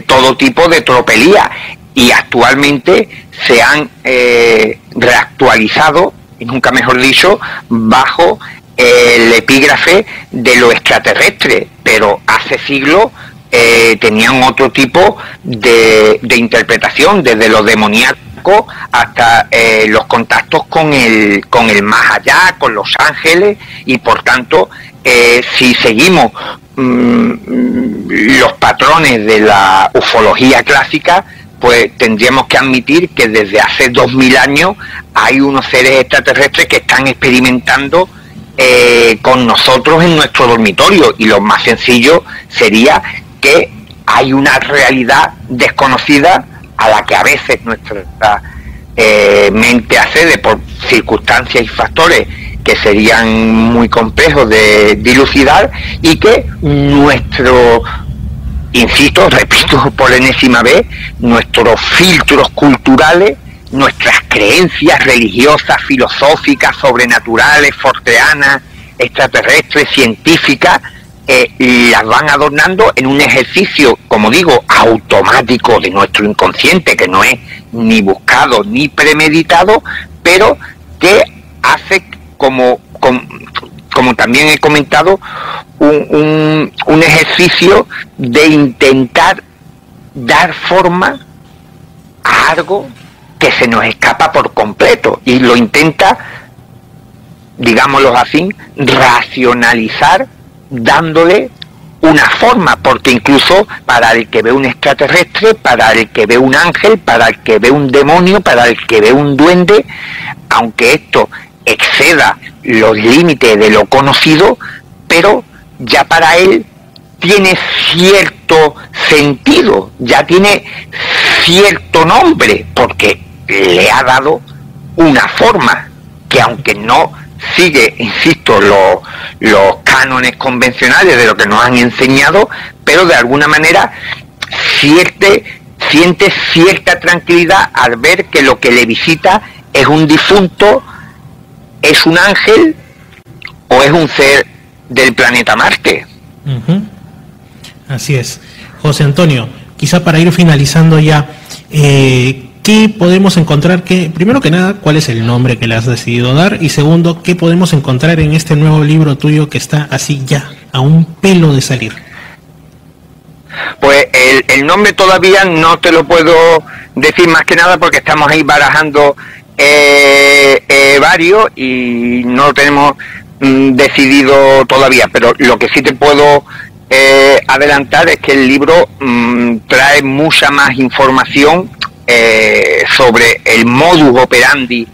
todo tipo de tropelía, y actualmente se han reactualizado, y nunca mejor dicho, bajo el epígrafe de lo extraterrestre, pero hace siglos tenían otro tipo de interpretación, desde lo demoníaco hasta los contactos con el más allá, con los ángeles, y por tanto si seguimos los patrones de la ufología clásica, pues tendríamos que admitir que desde hace 2000 años hay unos seres extraterrestres que están experimentando con nosotros en nuestro dormitorio, y lo más sencillo sería que hay una realidad desconocida a la que a veces nuestra mente accede por circunstancias y factores que serían muy complejos de dilucidar, y que nuestro insisto, repito por enésima vez, nuestros filtros culturales, nuestras creencias religiosas, filosóficas, sobrenaturales, forteanas, extraterrestres, científicas, las van adornando en un ejercicio, como digo, automático de nuestro inconsciente, que no es ni buscado ni premeditado, pero que hace, como también he comentado, un ejercicio de intentar dar forma a algo que se nos escapa por completo, y lo intenta, digámoslo así, racionalizar, dándole una forma, porque incluso para el que ve un extraterrestre, para el que ve un ángel, para el que ve un demonio, para el que ve un duende, aunque esto exceda los límites de lo conocido, pero ya para él tiene cierto sentido, ya tiene cierto nombre, porque le ha dado una forma que, aunque no sigue, insisto, los cánones convencionales de lo que nos han enseñado, pero de alguna manera siente cierta tranquilidad al ver que lo que le visita es un difunto, es un ángel o es un ser del planeta Marte. Uh-huh. Así es. José Antonio, quizá para ir finalizando ya, ¿qué podemos encontrar? Primero que nada, ¿cuál es el nombre que le has decidido dar? Y segundo, ¿qué podemos encontrar en este nuevo libro tuyo que está así ya, a un pelo de salir? Pues el nombre todavía no te lo puedo decir, más que nada porque estamos ahí barajando varios y no lo tenemos decidido todavía, pero lo que sí te puedo adelantar es que el libro trae mucha más información sobre el modus operandi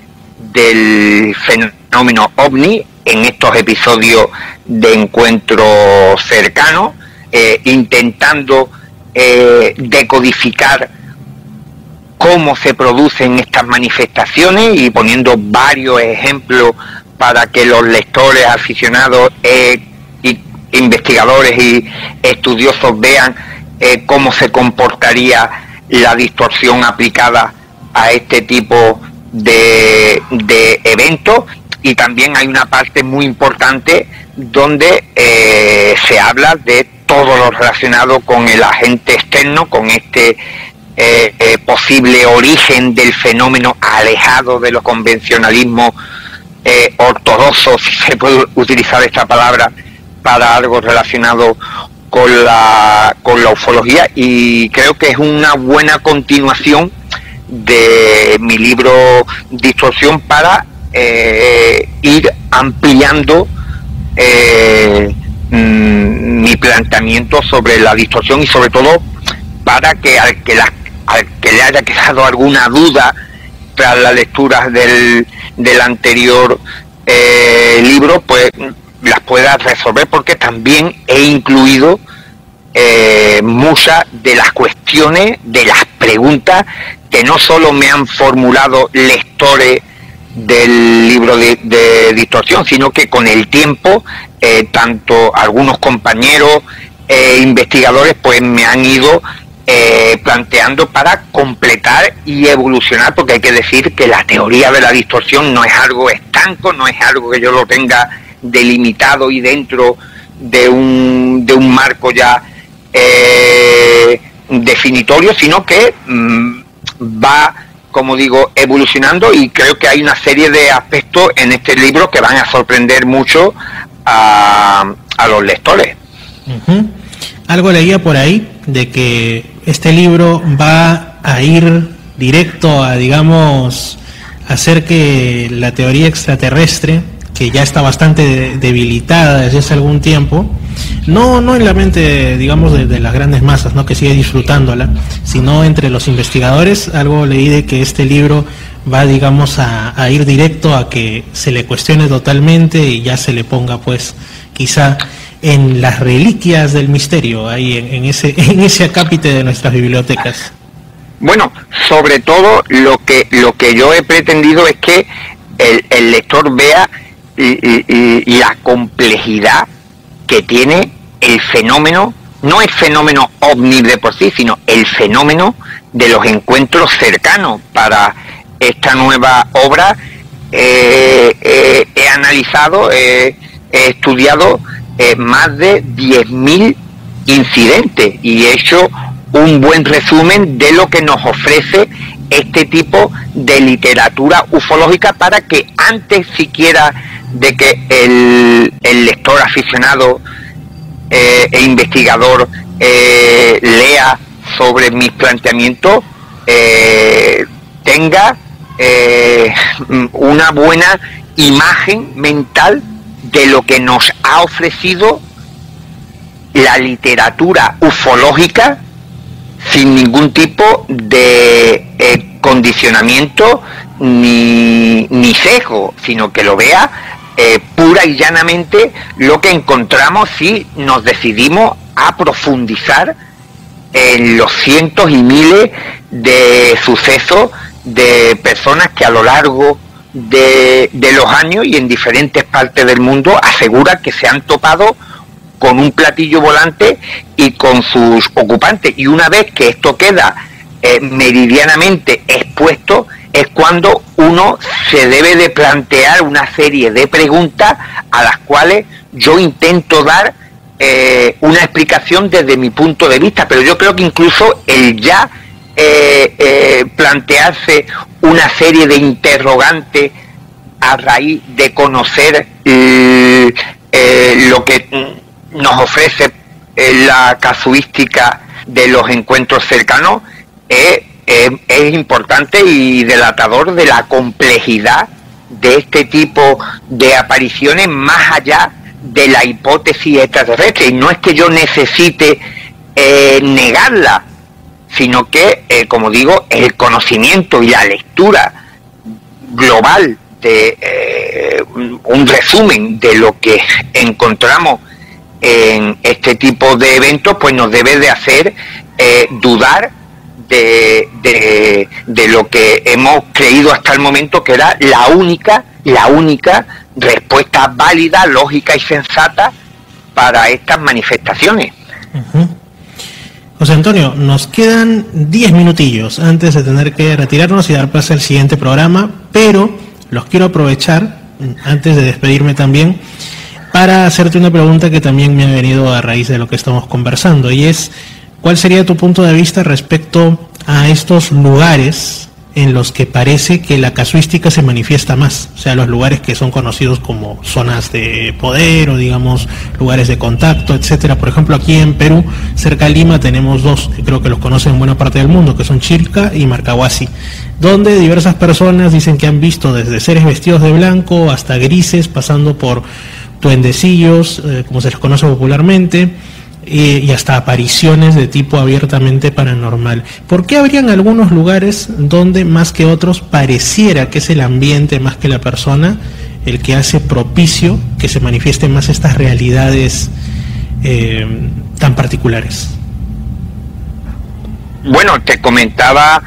del fenómeno OVNI en estos episodios de encuentro cercano, intentando decodificar cómo se producen estas manifestaciones y poniendo varios ejemplos para que los lectores, aficionados, investigadores y estudiosos vean cómo se comportaría la distorsión aplicada a este tipo de eventos. Y también hay una parte muy importante donde se habla de todo lo relacionado con el agente externo, con este posible origen del fenómeno alejado de los convencionalismos ortodoxos, si se puede utilizar esta palabra para algo relacionado con la ufología, y creo que es una buena continuación de mi libro Distorsión para ir ampliando mi planteamiento sobre la distorsión, y sobre todo para que al que le haya quedado alguna duda tras la lectura del anterior libro, pues las pueda resolver, porque también he incluido muchas de las cuestiones, de las preguntas que no solo me han formulado lectores del libro de Distorsión, sino que con el tiempo tanto algunos compañeros investigadores pues me han ido planteando para completar y evolucionar, porque hay que decir que la teoría de la distorsión no es algo estanco, no es algo que yo lo tenga delimitado y dentro de un marco ya definitorio, sino que va, como digo, evolucionando, y creo que hay una serie de aspectos en este libro que van a sorprender mucho a los lectores. Uh-huh. Algo leía por ahí de que este libro va a ir directo a, digamos, hacer que la teoría extraterrestre, que ya está bastante debilitada desde hace algún tiempo, no en la mente, digamos, de las grandes masas, ¿no?, que sigue disfrutándola, sino entre los investigadores. Algo leí de que este libro va, digamos, a ir directo a que se le cuestione totalmente y ya se le ponga, pues, quizá en las reliquias del misterio, ahí en ese acápite de nuestras bibliotecas. Bueno, sobre todo lo que yo he pretendido es que el lector vea la complejidad que tiene el fenómeno no el fenómeno ovni de por sí, sino el fenómeno de los encuentros cercanos. Para esta nueva obra he analizado, he estudiado más de 10.000 incidentes y he hecho un buen resumen de lo que nos ofrece este tipo de literatura ufológica, para que antes siquiera de que el lector aficionado e investigador lea sobre mis planteamientos, tenga una buena imagen mental de lo que nos ha ofrecido la literatura ufológica, sin ningún tipo de condicionamiento ni sesgo, sino que lo vea pura y llanamente lo que encontramos si nos decidimos a profundizar en los cientos y miles de sucesos de personas que a lo largo de los años y en diferentes partes del mundo aseguran que se han topado con un platillo volante y con sus ocupantes, y una vez que esto queda meridianamente expuesto, es cuando uno se debe de plantear una serie de preguntas a las cuales yo intento dar una explicación desde mi punto de vista. Pero yo creo que incluso el ya plantearse una serie de interrogantes a raíz de conocer lo que nos ofrece la casuística de los encuentros cercanos es importante y delatador de la complejidad de este tipo de apariciones, más allá de la hipótesis extraterrestre. Y no es que yo necesite negarla, sino que, como digo, el conocimiento y la lectura global de un resumen de lo que encontramos en este tipo de eventos, pues nos debe de hacer dudar de lo que hemos creído hasta el momento que era la única respuesta válida, lógica y sensata para estas manifestaciones. Uh-huh. José Antonio, nos quedan 10 minutillos antes de tener que retirarnos y dar paso al siguiente programa, pero los quiero aprovechar, antes de despedirme también, para hacerte una pregunta que también me ha venido a raíz de lo que estamos conversando, y es: ¿cuál sería tu punto de vista respecto a estos lugares en los que parece que la casuística se manifiesta más? O sea, los lugares que son conocidos como zonas de poder o, digamos, lugares de contacto, etcétera. Por ejemplo, aquí en Perú, cerca de Lima, tenemos dos que creo que los conocen en buena parte del mundo, que son Chilca y Marcahuasi, donde diversas personas dicen que han visto desde seres vestidos de blanco hasta grises, pasando por duendecillos, como se les conoce popularmente, y hasta apariciones de tipo abiertamente paranormal. ¿Por qué habrían algunos lugares donde más que otros pareciera que es el ambiente más que la persona el que hace propicio que se manifiesten más estas realidades tan particulares? Bueno, te comentaba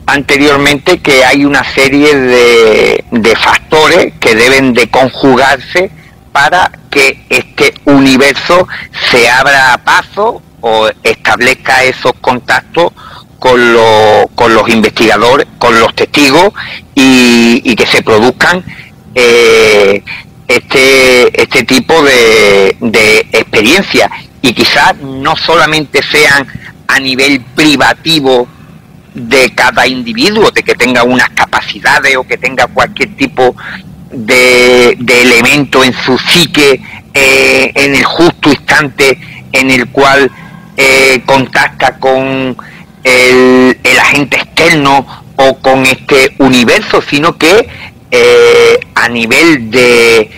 anteriormente que hay una serie de factores que deben de conjugarse para que este universo se abra a paso o establezca esos contactos con los investigadores, con los testigos, y que se produzcan este tipo de experiencias. Y quizás no solamente sean a nivel privativo de cada individuo, de que tenga unas capacidades o que tenga cualquier tipo de elemento en su psique en el justo instante en el cual contacta con el agente externo o con este universo, sino que a nivel del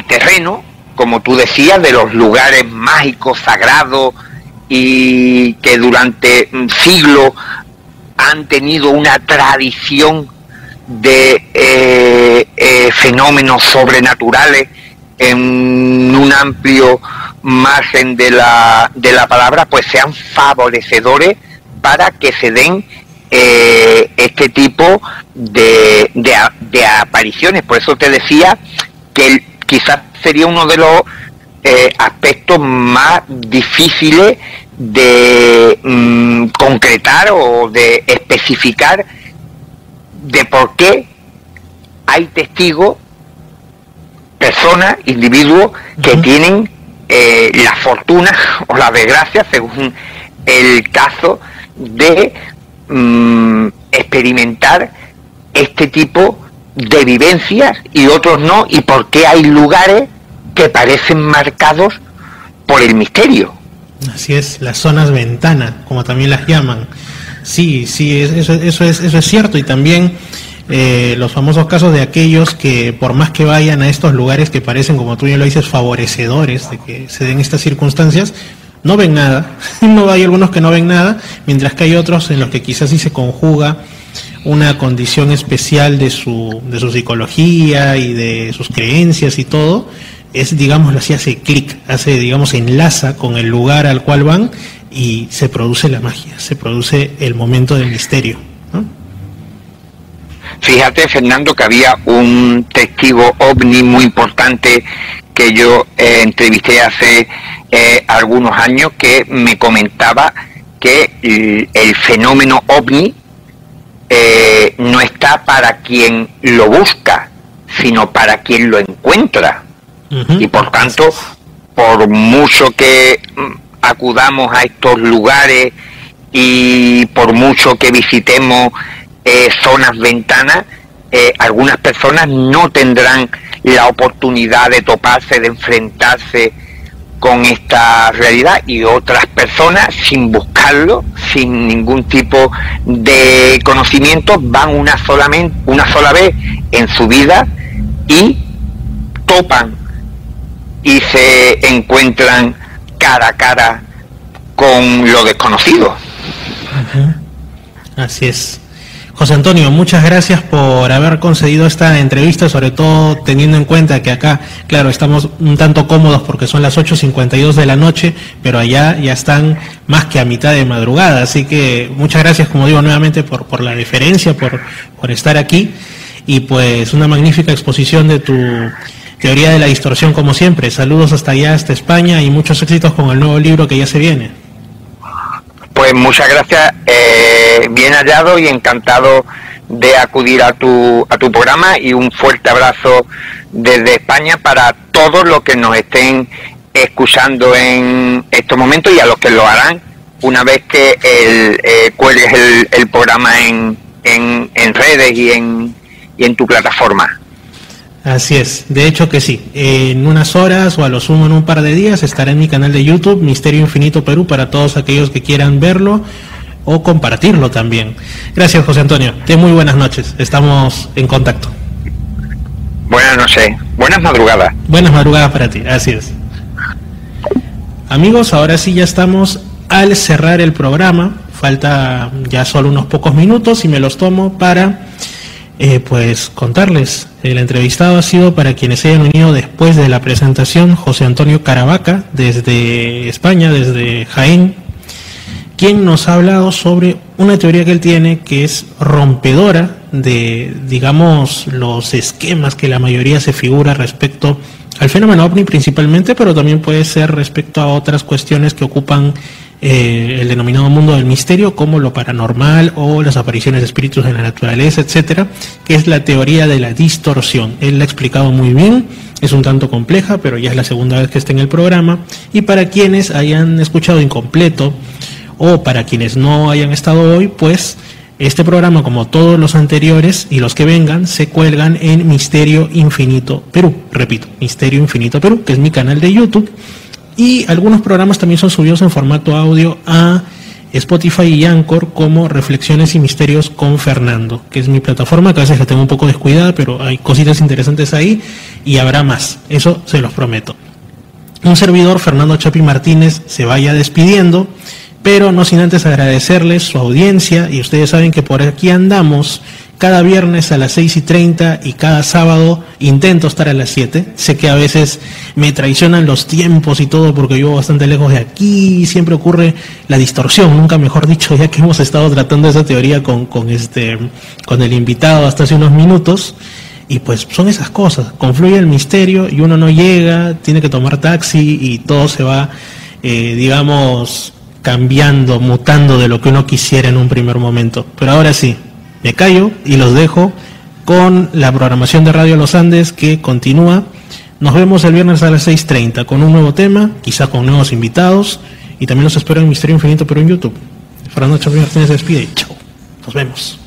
terreno, como tú decías, de los lugares mágicos, sagrados, y que durante siglos han tenido una tradición de fenómenos sobrenaturales en un amplio margen de la palabra, pues sean favorecedores para que se den este tipo de apariciones. Por eso te decía que quizás sería uno de los aspectos más difíciles de concretar o de especificar de por qué hay testigos, personas, individuos que tienen la fortuna o la desgracia, según el caso, de experimentar este tipo de vivencias y otros no, y por qué hay lugares que parecen marcados por el misterio. Así es, las zonas ventana, como también las llaman. Sí, eso es cierto. Y también los famosos casos de aquellos que, por más que vayan a estos lugares que parecen, como tú ya lo dices, favorecedores de que se den estas circunstancias, no ven nada. No hay algunos que no ven nada, mientras que hay otros en los que quizás sí se conjuga una condición especial de su psicología y de sus creencias y todo. Es, digámoslo así, hace clic, enlaza con el lugar al cual van y se produce la magia, se produce el momento del misterio, ¿no? Fíjate, Fernando, que había un testigo ovni muy importante que yo entrevisté hace algunos años, que me comentaba que el fenómeno ovni no está para quien lo busca, sino para quien lo encuentra. Y por tanto, por mucho que acudamos a estos lugares y por mucho que visitemos zonas ventanas, algunas personas no tendrán la oportunidad de toparse, de enfrentarse con esta realidad, y otras personas, sin buscarlo, sin ningún tipo de conocimiento, van una sola vez en su vida y topan y se encuentran cara a cara con lo desconocido. Así es. José Antonio, muchas gracias por haber concedido esta entrevista, sobre todo teniendo en cuenta que acá, claro, estamos un tanto cómodos porque son las 8:52 de la noche, pero allá ya están más que a mitad de madrugada, así que muchas gracias, como digo, nuevamente por la deferencia, por estar aquí, y pues una magnífica exposición de tu teoría de la distorsión, como siempre. Saludos hasta allá, hasta España, y muchos éxitos con el nuevo libro que ya se viene. Pues muchas gracias, bien hallado y encantado de acudir a tu programa, y un fuerte abrazo desde España para todos los que nos estén escuchando en estos momentos, y a los que lo harán una vez que cuelgues el programa en redes y en tu plataforma. Así es, de hecho que sí, en unas horas o a lo sumo en un par de días estará en mi canal de YouTube, Misterio Infinito Perú, para todos aquellos que quieran verlo o compartirlo también. Gracias, José Antonio, muy buenas noches, estamos en contacto. Buenas noches, buenas madrugadas. Buenas madrugadas para ti, así es. Amigos, ahora sí ya estamos al cerrar el programa, falta ya solo unos pocos minutos y me los tomo para pues contarles. El entrevistado ha sido, para quienes se hayan unido después de la presentación, José Antonio Caravaca, desde España, desde Jaén, quien nos ha hablado sobre una teoría que él tiene que es rompedora de, digamos, los esquemas que la mayoría se figura respecto al fenómeno ovni principalmente, pero también puede ser respecto a otras cuestiones que ocupan el denominado mundo del misterio, como lo paranormal o las apariciones de espíritus en la naturaleza, etcétera, que es la teoría de la distorsión. Él la ha explicado muy bien, es un tanto compleja, pero ya es la segunda vez que está en el programa, y para quienes hayan escuchado incompleto o para quienes no hayan estado hoy, pues este programa, como todos los anteriores y los que vengan, se cuelgan en Misterio Infinito Perú. Repito, Misterio Infinito Perú, que es mi canal de YouTube. Y algunos programas también son subidos en formato audio a Spotify y Anchor, como Reflexiones y Misterios con Fernando, que es mi plataforma, que a veces la tengo un poco descuidada, pero hay cositas interesantes ahí y habrá más, eso se los prometo. Un servidor, Fernando Chapi Martínez, se vaya despidiendo, pero no sin antes agradecerles su audiencia, y ustedes saben que por aquí andamos cada viernes a las 6:30 y cada sábado intento estar a las 7. Sé que a veces me traicionan los tiempos y todo porque vivo bastante lejos de aquí, siempre ocurre la distorsión, nunca mejor dicho, ya que hemos estado tratando esa teoría con el invitado hasta hace unos minutos, Y pues son esas cosas, confluye el misterio y uno no llega, tiene que tomar taxi y todo se va, digamos, cambiando, mutando de lo que uno quisiera en un primer momento. Pero ahora sí, me callo y los dejo con la programación de Radio Los Andes que continúa. Nos vemos el viernes a las 6:30 con un nuevo tema, quizás con nuevos invitados, y también los espero en Misterio Infinito, pero en YouTube. Fernando Chapín Martínez se despide y chao. Nos vemos.